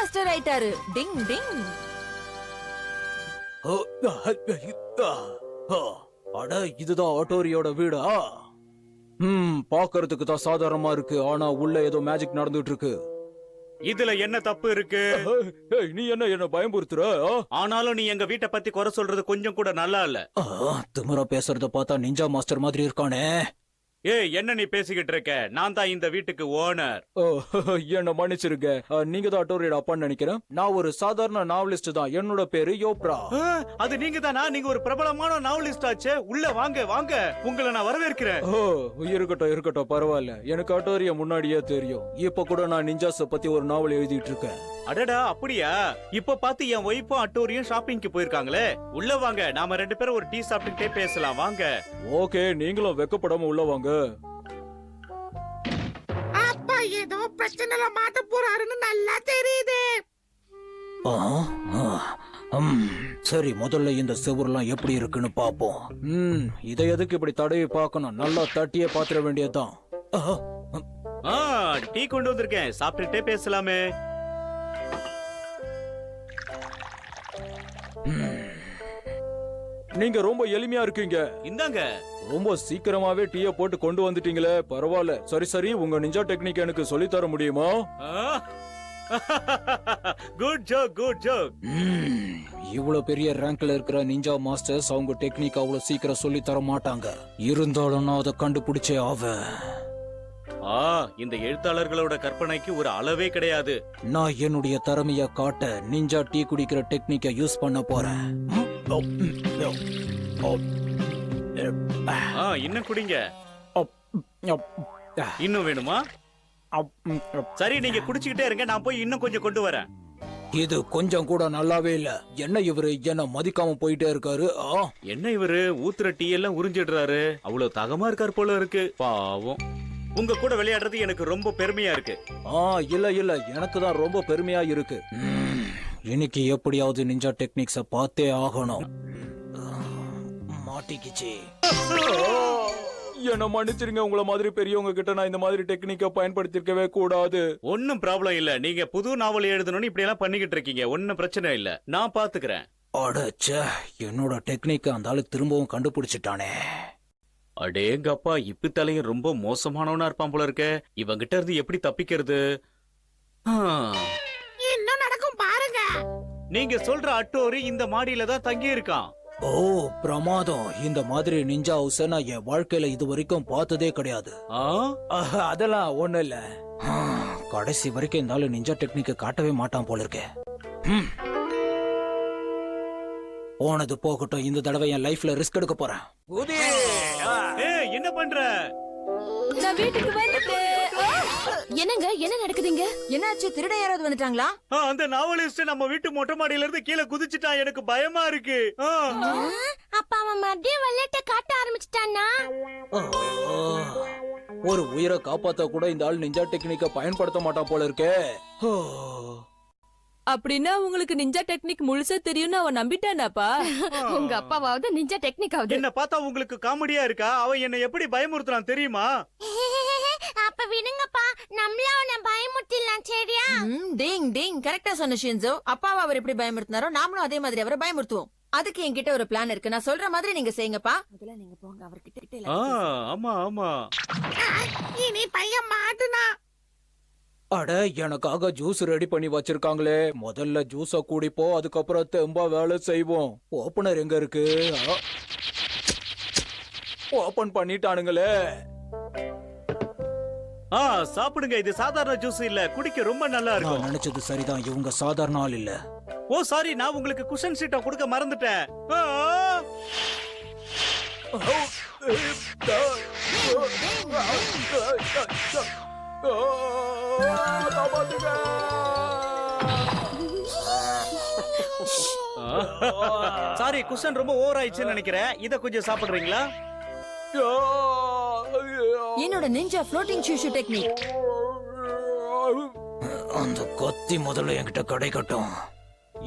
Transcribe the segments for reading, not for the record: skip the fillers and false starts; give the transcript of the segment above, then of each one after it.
Master ஆயிட்டாரு. டிங் டிங். அட, இதுதான் ஆட்டோரியோட வீடா? பாக்குறதுக்கு தான் சாதாரணமா இருக்கு, ஆனா உள்ள ஏதோ மேஜிக் நடந்துட்டு இருக்கு. இதுல என்ன தப்பு இருக்கு? நீ என்ன பயமுறுத்துற? ஆனாலும் நீ எங்க வீட்டை பத்தி குறை சொல்றது கொஞ்சம் கூட நல்லா இல்ல. திமிரா பேசுறத பார்த்தா நிஞ்சா மாஸ்டர் மாதிரி இருக்கானே. ஏய், என்ன நீ பேசிக்கிட்டு இருக்க? நான் தான் இந்த வீட்டுக்கு ஓனர். என்ன மன்னிச்சிருங்க, நீங்க தான் ஆட்டோரியோட அப்பான்னு நினைக்கிறேன். நான் ஒரு சாதாரண நாவலிஸ்ட் தான். என்னோட பேரு யோப்ரா. அது நீங்க தானா? நீங்க ஒரு பிரபலமான நாவலிஸ்ட் ஆச்சே. உள்ள வாங்க வாங்க, உங்களை நான் வரவேற்கிறேன். இருக்கட்டும், பரவாயில்ல. எனக்கு ஆட்டோரியா முன்னாடியே தெரியும். இப்ப கூட நான் நிஞ்சாஸ பத்தி ஒரு நாவல் எழுதிட்டு இருக்கேன். அடடா, அப்படியா? இப்ப பார்த்து என் ஒய்ஃபும் அட்டோரியும் ஷாப்பிங்க்கு போயிருக்காங்களே. உள்ள வாங்க, நாம 2 பேரும் ஒரு டீ சாப்பிட்டுட்டே பேசலாம். வாங்க. ஓகே, நீங்களும் வெக்கப்படாம உள்ள வாங்க. அப்பா ஏதோ பிரச்சனைல மாட்ட போறாருன்னு நல்லா தெரியுது. சரி, முதல்ல இந்த செவுரெல்லாம் எப்படி இருக்குன்னு பாப்போம். இதை எதுக்கு இப்படி தடவி பார்க்கணும்? நல்லா தட்டியே பாத்திர வேண்டியதுதான். டீ கொண்டு வந்திருக்கேன், சாப்பிட்டுட்டே பேசலாமே. நீங்க ரொம்ப எளிமையா இருக்கீங்க. இந்தாங்க. ரொம்ப சீக்கிரமாவே டீய போட்டு கொண்டு வந்துட்டீங்களே, பரவாயில்ல. சரி, உங்க நிஞ்சா டெக்னிக் எனக்கு சொல்லி தர முடியுமா? Good joke. இவ்வளவு பெரிய ரேங்க்ல இருக்கிற நிஞ்சா மாஸ்டர்ஸ் அவங்க டெக்னிக் அவ்வளவு சீக்கிரம் சொல்லி தர மாட்டாங்க. இருந்தாலும் நான் அதை கண்டுபிடிச்சே ஆவேன். இந்த எழுத்தாளர்களோட கற்பனைக்கு ஒரு அளவே கிடையாது. நான் என்னுடைய திறமைய காட்ட நிஞ்சா டீ குடிக்கிற டெக்னிக்கை யூஸ் பண்ண போறேன். இன்னும் குடிங்க. இன்னும் வேணுமா? சரி, நீங்க குடிச்சுக்கிட்டே இருங்க, நான் போய் இன்னும் கொஞ்சம் கொண்டு வரேன். இது கொஞ்சம் கூட நல்லாவே இல்ல. என்ன இவரு என்ன மதிக்காம போயிட்டே இருக்காரு? என்ன இவரு ஊத்துற டீ எல்லாம் உறிஞ்சிடுறாரு? அவ்வளவு தகமா இருக்காரு போல இருக்கு. பாவம். உங்க கூட விளையாடுறது எனக்கு ரொம்ப பெருமையா இருக்கு. இல்ல, எனக்கு தான் ரொம்ப பெருமையா இருக்கு. இன்னைக்கு எப்படியாவது நிஞ்சா டெக்னிக்ஸ பார்த்தே ஆகணும். மாட்டிக்கிச்சு. என்ன மன்னிச்சிருங்க, உங்கள மாதிரி பெரியவங்க கிட்ட நான் இந்த மாதிரி டெக்னிக்க பயன்படுத்திருக்கவே கூடாது. ஒன்னும் ப்ராப்ளம் இல்ல. நீங்க புது நாவல் எழுதணும்னு இப்படி எல்லாம் பண்ணிக்கிட்டு இருக்கீங்க. ஒன்னும் பிரச்சனை இல்ல, நான் பாத்துக்கிறேன். அடச்சே, என்னோட டெக்னிக்க அந்த ஆளு திரும்பவும் கண்டுபிடிச்சிட்டானே. அடேங்கப்பா, இப்ப தலையும் ரொம்ப மோசமானவனா இருப்பான் போல இருக்க. இவங்கிட்ட இருந்து எப்படி தப்பிக்கிறது? என்ன நடக்கும் பாருங்க. நீங்க சொல்ற அட்டோரி இந்த மாடியில தான் தங்கி இருக்கான். பிரமாதம். இந்த மாதிரி நிஞ்சா ஹவுஸ நான் என் வாழ்க்கையில இது வரைக்கும் பார்த்ததே கிடையாது. அதெல்லாம் ஒண்ணு இல்ல. கடைசி வரைக்கும் இந்த ஆளு நிஞ்சா டெக்னிக்க காட்டவே மாட்டான் போல இருக்கே. போனது போகட்டும், இந்த தடவை என் லைஃப்ல ரிஸ்க் எடுக்க போறேன். என்ன பண்ற? நான் வீட்டுக்கு வந்துட்டேன். என்னங்க, என்ன நடக்குதுங்க? என்னாச்சு? திருட யாராவது வந்துட்டாங்களா? அந்த நாவலிஸ்ட் நம்ம வீட்டு மொட்டை மாடியில இருந்து கீழே குதிச்சுட்டான். எனக்கு பயமா இருக்கு. அப்பா அவன் மறுபடியும் வெள்ளட்ட காட்ட ஆரம்பிச்சிட்டானா? ஒரு உயிரை காப்பாத்த கூட இந்த ஆள் நிஞ்சா டெக்னிக்க பயன்படுத்த மாட்டான் போல இருக்கே. அப்படின்னா உங்களுக்கு நிஞ்சா டெக்னிக் முழுசா தெரியும்னு அவன் நம்பிட்டானாப்பா? உங்க அப்பாவாவது நிஞ்சா டெக்னிக் ஆகுது. என்ன பார்த்தா உங்களுக்கு காமெடியா இருக்கா? அவன் என்ன எப்படி பயமுறுத்துறான் தெரியுமா? அப்ப விடுங்கப்பா, நம்மள அவனை பயமுறுத்திடலாம். சரியா? டிங் கரெக்டா சொன்ன ஷின்சோ. அப்பாவை அவர் எப்படி பயமுறுத்தினாரோ நாமளும் அதே மாதிரி அவரை பயமுறுத்துவோம். அதுக்கு என்கிட்ட ஒரு பிளான் இருக்கு. நான் சொல்ற மாதிரி நீங்க செய்யுங்கப்பா. முதல்ல நீங்க போங்க அவர்கிட்ட. ஆமா. இனி பையன் மாட்டுனா. அட, எனக்காக ஜூஸ் ரெடி பண்ணி வச்சிருக்காங்களே. முதல்ல ஜூஸ குடிப்போம், அதுக்கப்புறம் தெம்பா வேலை செய்வோம். ஓபனர் எங்க இருக்கு? ஓபன் பண்ணிட்டானுங்களே. சாப்பிடுங்க. இது சாதாரண ஜூஸ் இல்ல, குடிக்க ரொம்ப நல்லா இருக்கும். நான் நினைச்சது சரிதான், இவங்க சாதாரண ஆள் இல்ல. சாரி, நான் உங்களுக்கு குஷன் சீட்டை கொடுக்க மறந்துட்டேன். சாரி, குஷன் ரொம்ப ஓவர் ஆயிடுச்சுன்னு நினைக்கிறேன். இத கொஞ்சம் சாப்பிடுறீங்களா? என்னோட நிஞ்சா ஃப்ளோட்டிங் ஷூ டெக்னிக். அந்த கத்தி முதல்ல என்கிட்ட கிடைக்கட்டும்.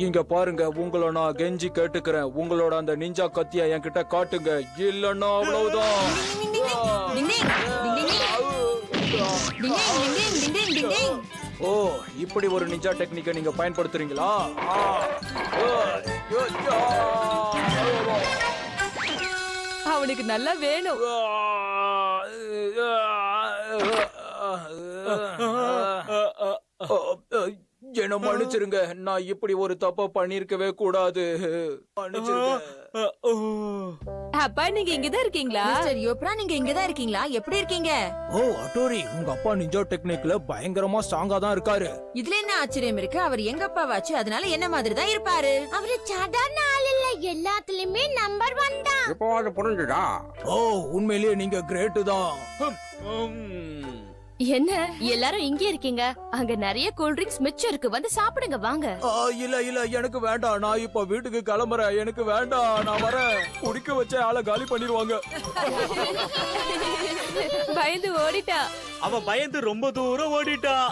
இங்க பாருங்க, உங்களை நான் கெஞ்சி கேட்டுக்கிறேன், உங்களோட அந்த நிஞ்சா கத்திய என்கிட்ட காட்டுங்க, இல்லன்னா அவ்வளவுதான். ஓ, இப்படி ஒரு நிஞ்சா டெக்னிக்கை நீங்க பயன்படுத்துறீங்களா? அவனுக்கு நல்லா வேணும். என்ன மன்னிச்சிருங்க, நான் இப்படி ஒரு தப்பா பண்ணிருக்கவே கூடாது. மன்னிச்சிருங்க. அப்பா நீங்க இங்கதான் இருக்கீங்களா? மிஸ்டர் யோப்ரா நீங்க இங்கதான் இருக்கீங்களா? எப்படி இருக்கீங்க? ஓ அட்டோரி, உங்க அப்பா நிஞ்சா டெக்னிக்ல பயங்கரமா ஸ்ட்ராங்கா தான் இருக்காரு. இதுல என்ன ஆச்சரியம் இருக்கு? அவர் எங்க அப்பாவாச்சு, அதனால என்ன மாதிரி தான் இருப்பாரு. அவரு சாதாரண ஆள் இல்ல, எல்லாத்துலயுமே நம்பர் 1 தான். இப்போ அது புரிஞ்சுதா? ஓ, உண்மையிலேயே நீங்க கிரேட் தான். என்ன எல்லாரும் இங்கே இருக்கீங்க? அங்க நிறைய கூல் ட்ரிங்க்ஸ் மிச்சம் இருக்கு, வந்து சாப்பிடுங்க வாங்க. இல்ல இல்ல, எனக்கு வேண்டாம். நான் இப்ப வீட்டுக்கு கிளம்புறேன். எனக்கு வேண்டாம், நான் வரேன். குடிக்க வச்ச ஆளை காலி பண்ணிடுவாங்க. பயந்து ஓடிட்டா. அவன் பயந்து ரொம்ப தூரம் ஓடிட்டான்.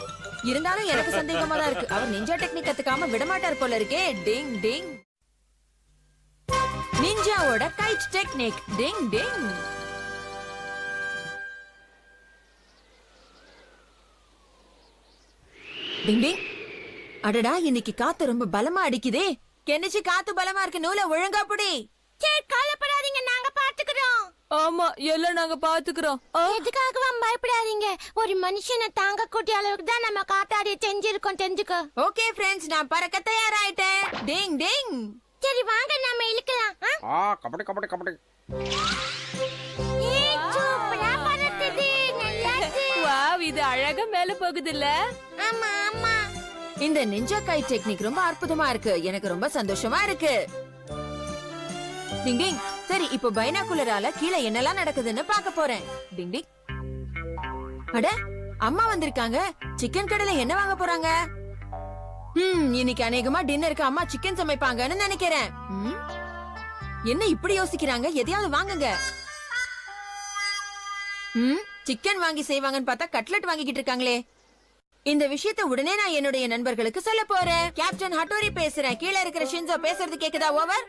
இருந்தாலும் எனக்கு சந்தேகமா தான் இருக்கு. அவர் நிஞ்சா டெக்னிக் கத்துக்காம விடமாட்டார் போல இருக்கே. டிங் டிங். நிஞ்சாவோட கைட் டெக்னிக். டிங் டிங். டிங் டிங். அடடா, இன்னைக்கு காத்து ரொம்ப பலமா அடிக்குதே. கெனிச்சு காத்து பலமா இருக்கு, நூலை ஒழுங்கா புடி. சரி கவலைப்படாதீங்க, நாங்க பாத்துக்கிறோம். ஆமா, எல்லாம் நாங்க பாத்துக்கிறோம். எதுக்காக பயப்படாதீங்க, ஒரு மனுஷனை தாங்க கூட்டிய அளவுக்கு தான் நம்ம காத்தாடிய செஞ்சிருக்கோம், தெரிஞ்சுக்க. ஓகே ஃப்ரெண்ட்ஸ், நான் பறக்க தயாராயிட்டேன். டிங் டிங். சரி வாங்க நாம இழுக்கலாம். கபடி கபடி கபடி. சூப்பரா பறக்குது, நல்லா இருக்கு. வாவ், இது அழகா மேல போகுதுல்ல? ஆமா ஆமா. இந்த நிஞ்சா கைட் டெக்னிக் ரொம்ப அற்புதமா இருக்கு. எனக்கு ரொம்ப சந்தோஷமா இருக்கு. டிங் டிங். சரி, இப்போ பைனாகுலரால கீழே என்னெல்லாம் நடக்குதுன்னு பார்க்க போறேன். டிங் டிங். அட, அம்மா வந்திருக்காங்க. சிக்கன் கடையில என்ன வாங்க போறாங்க? இன்னைக்கு அநேகமா டின்னருக்கு அம்மா சிக்கன் சமைப்பாங்கன்னு நினைக்கிறேன். என்ன இப்படி யோசிக்கிறாங்க? எதையாவது வாங்குங்க. சிக்கன் வாங்கி செய்வாங்கன்னு பார்த்தா கட்லெட் வாங்கிக்கிட்டு இருக்காங்களே. இந்த விஷயத்தை உடனே நான் என்னுடைய நண்பர்களுக்கு சொல்ல போறேன். கேப்டன் ஹட்டோரி பேசுறேன். கீழே இருக்கிற ஷின்சோ பேசுறது கேக்குதா? ஓவர்.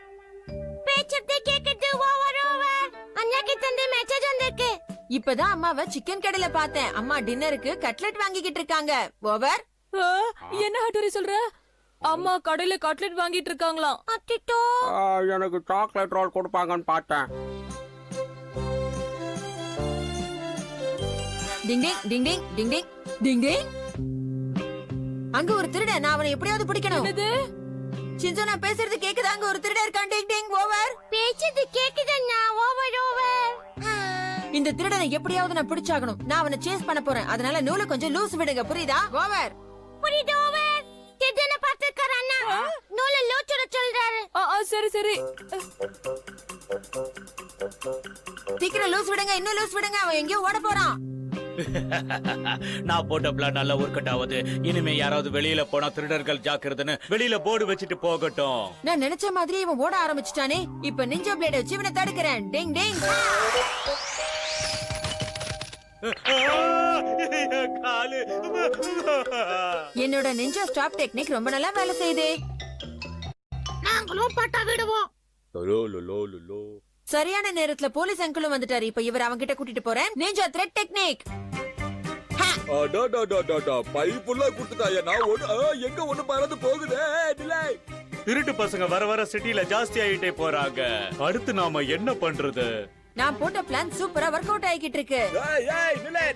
பேச்சத்தை கேக்குது. Over over. அண்ணா கிட்ட இருந்து மெசேஜ் வந்திருக்கு. இப்பதான் அம்மாவை சிக்கன் கடையில பார்த்தேன். அம்மா டின்னருக்கு கட்லெட் வாங்கிக்கிட்டு இருக்காங்க. ஓவர். என்ன ஹட்டோரி சொல்ற? அம்மா கடையில கட்லெட் வாங்கிட்டு இருக்காங்களாம். அட்டிட்டோ. எனக்கு சாக்லேட் ரோல் கொடுப்பாங்கன்னு பார்த்தேன். டிங் டிங் டிங் டிங் டிங் டிங் டிங் டிங். அங்க ஒரு திருடன், நான் அவனை எப்படியாவது பிடிக்கணும். ஷின்சோ, நான் பேசுறது கேக்குதா? அங்க ஒரு திருடன் இருக்கான். Ding ding. ஓவர். பேச்சது கேக்குதுன்னா. Over over. இந்த திருடனை எப்படியாவது நான் பிடிச்சாகணும். நான் அவனை சேஸ் பண்ண போறேன். அதனால நூலை கொஞ்சம் லூஸ் விடுங்க, புரியுதா? ஓவர். புரியுது. ஓவர். திருடனை பார்த்திருக்காரு அண்ணா. நூலை லூச்சுட சொல்றாரு. சரி சரி. சீக்கிரம் லூஸ் விடுங்க, இன்னும் லூஸ் விடுங்க. அவன் எங்கேயோ ஓட போறான். நான் போட்ட பிளான் நல்லா ஒர்க் அவுட் ஆகுது. இனிமே யாராவது வெளியில போனா திருடர்கள் ஜாக்கிரதைன்னு வெளியில போர்டு வச்சுட்டு போகட்டும். நான் நினைச்ச மாதிரி இவன் ஓட ஆரம்பிச்சிட்டானே. இப்ப நிஞ்சா பிளேட வச்சு இவனை தடுக்கிறேன். டிங் டிங். என்னோட நிஞ்சா ஸ்டாப் டெக்னிக் ரொம்ப நல்லா வேலை செய்யுது. நாங்களும் பட்டா விடுவோம். சரியான நேரத்துல போலீஸ் அங்கிளும் வந்துட்டாரு. இப்ப இவர் அவங்க கிட்ட கூட்டிட்டு போறேன். Ninja thread technique. பைப்புள்ள குடுத்துட்டாயா? நான் எங்க ஒண்ணு பறந்து போகுதே. திருட்டு பசங்க வர வர சிட்டில ஜாஸ்தி ஆயிட்டே போறாங்க. அடுத்து நாம என்ன பண்றது? நான் போட்ட பிளான் சூப்பரா ஒர்க் அவுட் ஆகிட்டு இருக்கு.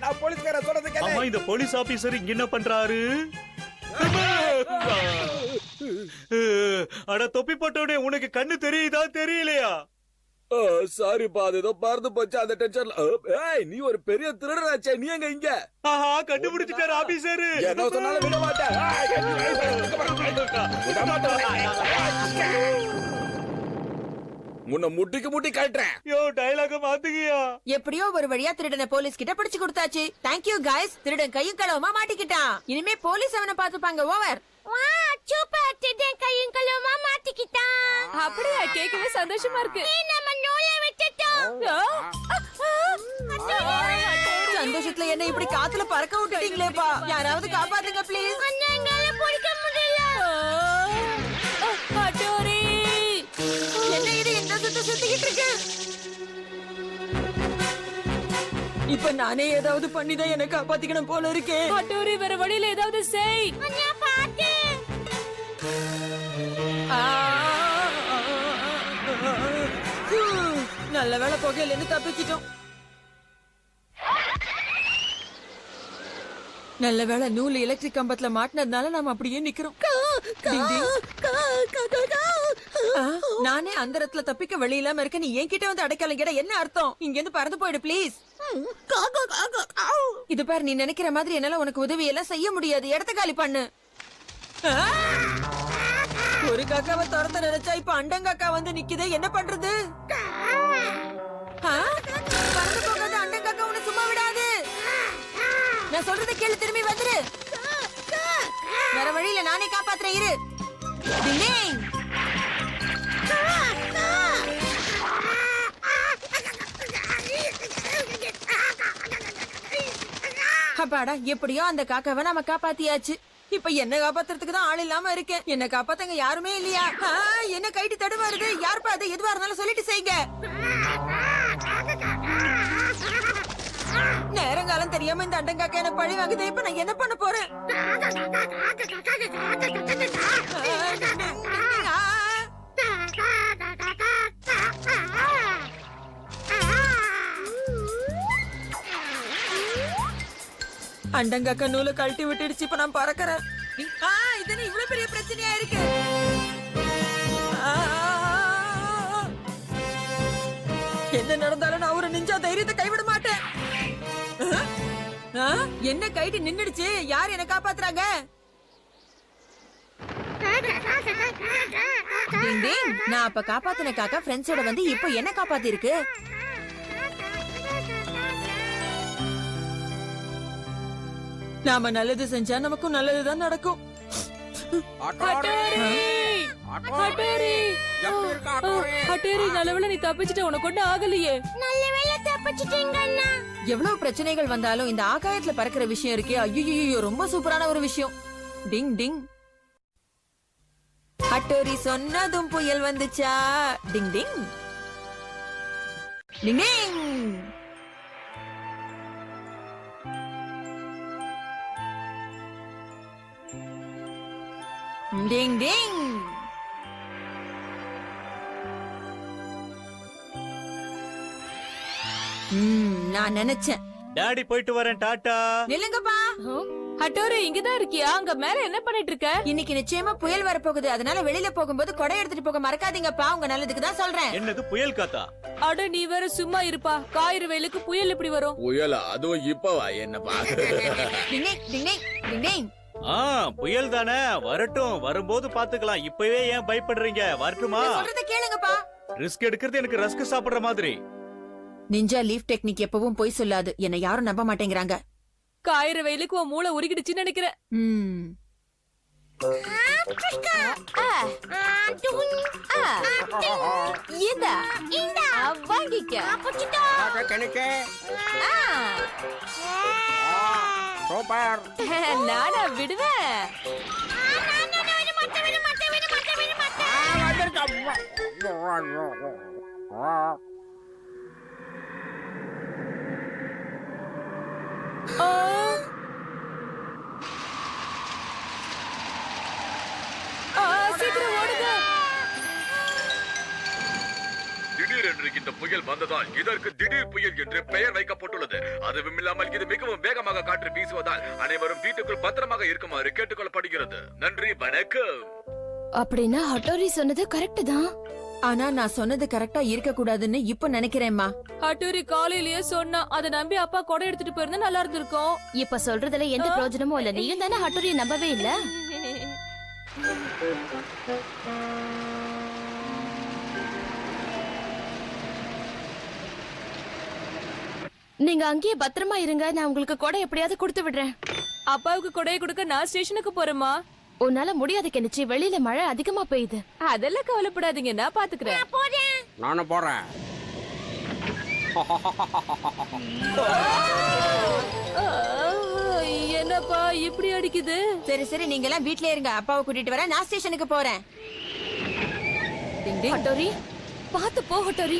நான் போலீஸ்கார சொல்றது அம்மா, இந்த போலீஸ் ஆபீசர் இங்க என்ன பண்றாரு? அட தொப்பி போட்டவனே, உனக்கு கண்ணு தெரியுதா தெரியலையா? சாரிப்பா, அது ஏதோ பறந்து போச்சு அந்த டென்ஷன்ல. நீ ஒரு பெரிய திருடராச்சே, நீ எங்க இங்க? ஆஹா, கண்டுபிடிச்சிட்டாரு ஆபீசர். என்ன சொன்னாலும் விட மாட்டேன். உன்னை முட்டிக்கு முட்டி கட்டுறேன். யோ, டயலாக மாத்துகியா? எப்படியோ ஒரு வழியா திருடனை போலீஸ் கிட்ட பிடிச்சு கொடுத்தாச்சு. Thank you guys. திருடன் கையும் களவுமா மாட்டிக்கிட்டான். இனிமே போலீஸ் அவனை பாத்துப்பாங்க. ஓவர். வா சூப்பர். திருடன் கையும் களவுமா மாட்டிக்கிட்டான். அப்படியா? கேட்கவே சந்தோஷமா இருக்கு. நம்ம நூலை விட்டுட்டோம். சந்தோஷத்துல என்ன இப்படி காத்துல பறக்க விட்டுட்டீங்களேப்பா. யாராவது காப்பாத்துங்க ப்ளீஸ். என்னால பிடிக்க முடியல. ஹட்டோரி, என்ன இது என்ன சுத்திக்கிட்டு இருக்கு? இப்ப நானே ஏதாவது பண்ணிதான் என்ன காப்பாத்திக்கணும் போல இருக்கே. ஹட்டோரி வேற வழியில ஏதாவது செய். அண்ணா பாத்து. ஆ, நல்ல வேளை புகையில இருந்து தப்பிச்சிட்டோம். நல்ல வேளை நூல் எலக்ட்ரிக் கம்பத்துல மாட்டினதுனால நாம அப்படியே நிக்கிறோம். டிங் டிங். ஆ, நானே அந்த இடத்துல தப்பிக்க வழி இல்லாம இருக்க, நீ என்கிட்ட வந்து அடைக்கலம் கேட என்ன அர்த்தம்? இங்க இருந்து பறந்து போயிடு ப்ளீஸ். இது பாரு, நீ நினைக்கிற மாதிரி என்னால உனக்கு உதவி எல்லாம் செய்ய முடியாது. இடத்த காலி பண்ணு. ஆ! ஒரு காக்காவை துரத்த நினைச்சா இப்ப அண்டங்காக்கா வந்து நிக்குது. என்ன பண்றது? ஆ? பறந்து போகாத அண்டங்காக்கா உன்னை சும்மா விடாது. நான் சொல்றத கேளு, திரும்பி வந்துரு. வேற வழியில நானே காப்பாத்துறேன், இரு. டிங் டிங். அப்பாடா, எப்படியோ அந்த காக்காவை நாம காப்பாத்தியாச்சு. இப்ப என்ன காப்பாத்துறதுக்கு தான் ஆள் இல்லாம இருக்கேன். என்ன காப்பாத்தங்க யாருமே இல்லையா? என்ன கைட்டு தடுமாறுது. யாருப்பா அது? எதுவா இருந்தாலும் சொல்லிட்டு செய்யுங்க. நேரங்காலம் தெரியாம இந்த அண்டங்காக்கா என்ன பழி வாங்குது. இப்ப நான் என்ன பண்ண போறேன்? அண்டங்காக்கா நூலை கழட்டி விட்டுடுச்சு. இப்ப நான் பறக்கிறேன். இது இவ்வளவு பெரிய பிரச்சனையா இருக்கு. என்ன நடந்தாலும் நான் ஒரு நிஞ்சா தைரியத்தை கைவிட மாட்டேன். என்ன கைட்டு நின்னுடுச்சு. யார் என்ன காப்பாத்துறாங்க? டிங் டிங். நான் அப்ப காப்பாத்தின காக்கா ஃப்ரெண்ட்ஸோட வந்து இப்ப என்ன காப்பாத்தி இருக்கு. நாம நல்லது செஞ்சா நமக்கும் நல்லதுதான் நடக்கும். நல்லவேளை நீ தப்பிச்சிட்ட. உனக்கு ஒண்ணு ஆகலையே. நல்ல வேளை தப்பிச்சிட்டீங்க அண்ணா. எவ்வளவு பிரச்சனைகள் வந்தாலும் இந்த ஆகாயத்துல பறக்கிற விஷயம் இருக்கே, ஐயோ ரொம்ப சூப்பரான ஒரு விஷயம். டிங் டிங். ஹட்டோரி சொன்னதும் புயல் வந்துச்சா. டிங் டிங் டிங் டிங். டிங் டிங். நான் நினைச்சேன். டாடி போயிட்டு வரேன், டாடா. நில்லுங்கப்பா. ஹட்டோரி இங்கதான் இருக்கியா? அங்க மேல என்ன பண்ணிட்டு இருக்க? இன்னைக்கு நிச்சயமா புயல் வரப்போகுது. அதனால வெளியில போகும்போது கொடை எடுத்துட்டு போக மறக்காதீங்கப்பா. உங்க நல்லதுக்கு தான் சொல்றேன். என்னது புயல் காத்தா? அட நீ வேற சும்மா இருப்பா. காயிறு வெயிலுக்கு புயல் எப்படி வரும்? புயலா? அதுவும் இப்பவா? என்னப்பா? டிங் டிங் டிங் டிங் டிங். புயல் தானே, வரட்டும். வரும்போது பாத்துக்கலாம். இப்பவே ஏன் பயப்படுறீங்க? வரட்டுமா? சொல்றத கேளுங்கப்பா. ரிஸ்க் எடுக்கிறது எனக்கு ரஸ்க் சாப்பிடுற மாதிரி. நிஞ்சா லீஃப் டெக்னிக் எப்பவும் போய் சொல்லாது. என்ன யாரும் நம்ப மாட்டேங்கிறாங்க. காயிறு வெயிலுக்கு உன் மூளை உருகிடுச்சுன்னு நினைக்கிறேன். வாங்கிக்க. நானா விடுவேன். சீக்கிரம் ஓடுங்க. திடீரென்று இந்த புயல் வந்ததால் இதற்கு திடீர் புயல் என்று பெயர் வைக்கப்பட்டுள்ளது. அதுவும் இல்லாமல் இது மிகவும் வேகமாக காற்று வீசுவதால் அனைவரும் வீட்டுக்குள் பத்திரமாக இருக்குமாறு கேட்டுக்கொள்ளப்படுகிறது. நன்றி, வணக்கம். அப்படின்னா ஹட்டோரி சொன்னது கரெக்ட் தான். ஆனா நான் சொன்னது கரெக்டா இருக்க கூடாதுன்னு இப்ப நினைக்கிறேன்மா. ஹட்டோரி காலையிலேயே சொன்னா, அதை நம்பி அப்பா கொடை எடுத்துட்டு போயிருந்தா நல்லா இருந்திருக்கும். இப்ப சொல்றதுல எந்த பிரயோஜனமும் இல்ல. நீயும் தானே ஹட்டோரியை நம்பவே இல்ல. நீங்க அங்கேயே பத்திரமா இருங்க. நான் உங்களுக்கு கொடை எப்படியாவது கொடுத்து விடுறேன். அப்பாவுக்கு கொடையை கொடுக்க நான் ஸ்டேஷனுக்கு போறேமா. உன்னால முடியாது கெனிச்சி. வெளியில மழை அதிகமா பெய்யுது. அதெல்லாம் கவலைப்படாதீங்க, நான் பாத்துக்கிறேன். நானும் போறேன். என்னப்பா இப்படி அடிக்குது? சரி சரி, நீங்க எல்லாம் வீட்லயே இருங்க. அப்பாவை கூட்டிட்டு வரேன். நான் ஸ்டேஷனுக்கு போறேன். ஹட்டோரி பாத்து போ. ஹட்டோரி